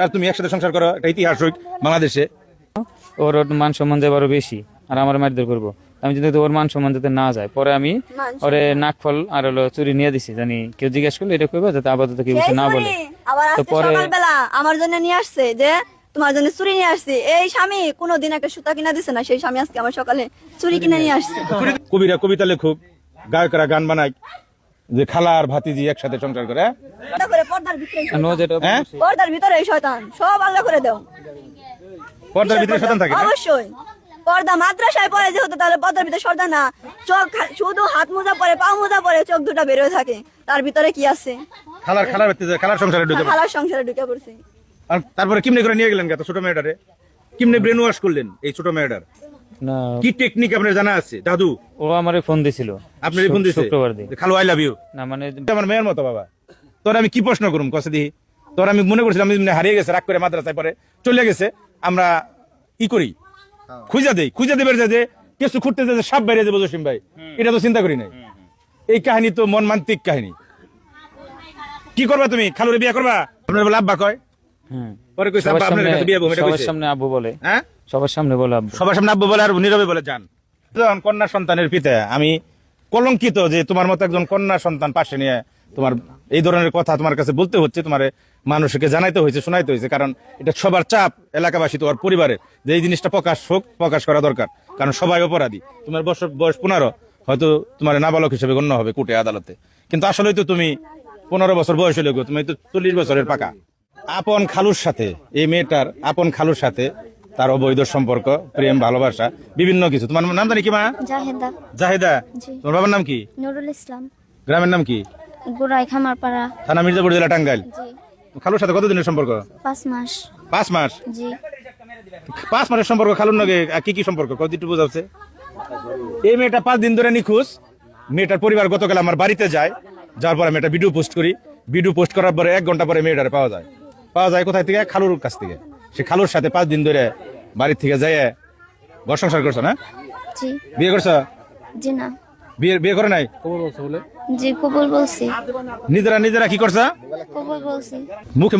আর তুমি একসাথে সংসার করো, এটা ইতিহাস বাংলাদেশে। ওর মান সম্মান যে বড় বেশি, আর আমার মারধর করবো। আমি যদি ওর মান সম্মান যাতে না যায়, পরে আমি ওরে নাকফল আর হলো চুরি নিয়ে দিছি, জানি কেউ জিজ্ঞেস করলে এটা করবে যাতে আপাতত কেউ কিছু না বলে। তো পরে সকালবেলা আমার জন্য নিয়ে আসছে যে তোমার জন্য চুরি নিয়ে আসছি। এই স্বামী কোনোদিন একটা সুতা কিনা দিছে না, সেই স্বামী আজকে আমার সকালে চুরি কিনে নিয়ে আসছে। কবিরা কবিতা লেখক, গায়করা গান বানায় যে খালা আর ভাতিজি একসাথে সংসার করে। পর্দার ভিতরে এই শয়তান সব আল্লাহ করে দাও। পর্দার ভিতরে শয়তান থাকে অবশ্যই। পর্দা মাদ্রাসায় পড়ে যেহেতু, তাহলে পর্দার ভিতরে শয়তান না। চোখ শুধু হাত মোজা পরে, পা মোজা পরে, চোখ দুটা বের হয়ে থাকে। তার ভিতরে কি আছে? খালার সংসারে ঢুকে, খালার সংসারে ঢুকে পড়ছে। আর তারপরে কিমনে করে নিয়ে গেলেন ছোট মেয়েটারে? কিমনে ব্রেন ওয়াশ করলেন এই ছোট মেয়েটার? না, কি টেকনিক আপনার জানা আছে? দাদু ও আমারে ফোন দিছিল, আপনার ফোন দিছে শুক্রবার দিন। খালু আই লাভ ইউ। না মানে আমার মেয়ের মতো বাবা। তোর আমি কি প্রশ্ন করুম কসে দিই? তোর আমি মনে করছিলাম হারিয়ে গেছে, রাগ করে মাদ্রাসায় পরে চলে গেছে। আমরা ই করি, খুঁজা দেবের যে কিছু খুঁড়তে যে সাপ বাইরে যাবো জসিম ভাই, এটা তো চিন্তা করি নাই। এই কাহিনী তো মনমান্তিক কাহিনী। কি করবা তুমি? খালুরে বিয়ে করবা? আপনার বলে আব্বা কয়, পরে কইছে আব্বা আপনার কাছে বিয়ে হবে, এটা সবার কইছে। সামনে আব্বু বলে, হ্যাঁ সবার সামনে বলে আব্বু, সবার সামনে আব্বু বলে আর নীরবে বলে যান। যখন কন্যা সন্তানের পিতা, আমি কলঙ্কিত যে তোমার মতো একজন কন্যা সন্তান পাশে নিয়ে তোমার এই ধরনের কথা তোমার কাছে বলতে হচ্ছে, তোমার মানুষকে জানাইতে হয়েছে, শোনাইতে হয়েছে। কারণ এটা সবার চাপ, এলাকাবাসী, তোমার পরিবারের, যে এই জিনিসটা প্রকাশ করা দরকার। কারণ সবাই অপরাধী। তোমার বয়স 15, হয়তো তোমার নাবালক হিসেবে গণ্য হবে কোর্টে আদালতে, কিন্তু আসলে তো তুমি 15 বছর বয়স হলে তুমি তো 40 বছরের পাকা। আপন খালুর সাথে, এই মেয়েটার আপন খালুর সাথে তার অবৈধ সম্পর্ক, প্রেম, ভালোবাসা, বিভিন্ন কিছু। তোমার নাম জানি কি মা? জাহেদা। জাহেদা। তোমার বাবার নাম কি? নুরুল ইসলাম। গ্রামের নাম কি? গোড়াই খামারপাড়া, থানা মির্জাপুর, জেলা টাঙ্গাইল। খালুর সাথে কতদিনের সম্পর্ক? 5 মাস। 5 মাস? জি। 5 মাসের সম্পর্ক। খালুর নাকি কি কি সম্পর্ক কতটুকু বোঝাচ্ছে? এই মেয়েটা 5 দিন ধরে নিখোঁজ। মেয়েটার পরিবার গতকাল আমার বাড়িতে যায়, যাওয়ার পরে মেয়েটা ভিডিও পোস্ট করি। ভিডিও পোস্ট করার পরে 1 ঘন্টা পরে মেয়েটারে পাওয়া যায় কোথায় থেকে? খালুর কাছ থেকে। সে খালুর সাথে 5 দিন ধরে বাড়ির থেকে যায় ঘর সংসার করছো না? জি। বিয়ে করছো? জি না। বিয়ে করে নাই? জি কবুল বলছি। নিজেরা কি করছো? কবুল বলছি।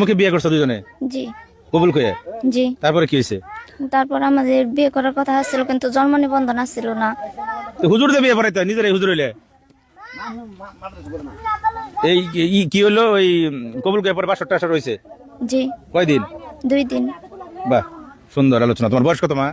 মুখে বিয়ে করছো দুজনে? জি। কবুল কয়ে? জি। তারপরে কি হয়েছে? তারপর আমাদের বিয়ে করার কথা ছিল, কিন্তু জন্ম নিবন্ধন ছিল না। হুজুর দিয়ে বিয়ে পড়াইতে? নিজেরাই হুজুর হইলে? এই কি হলো? ওই কবুল কয়ে পরে 500 টাকা রয়েছে? জি। কয়দিন? 2 দিন। বাহ, সুন্দর আলোচনা। তোমার বয়স কত মা?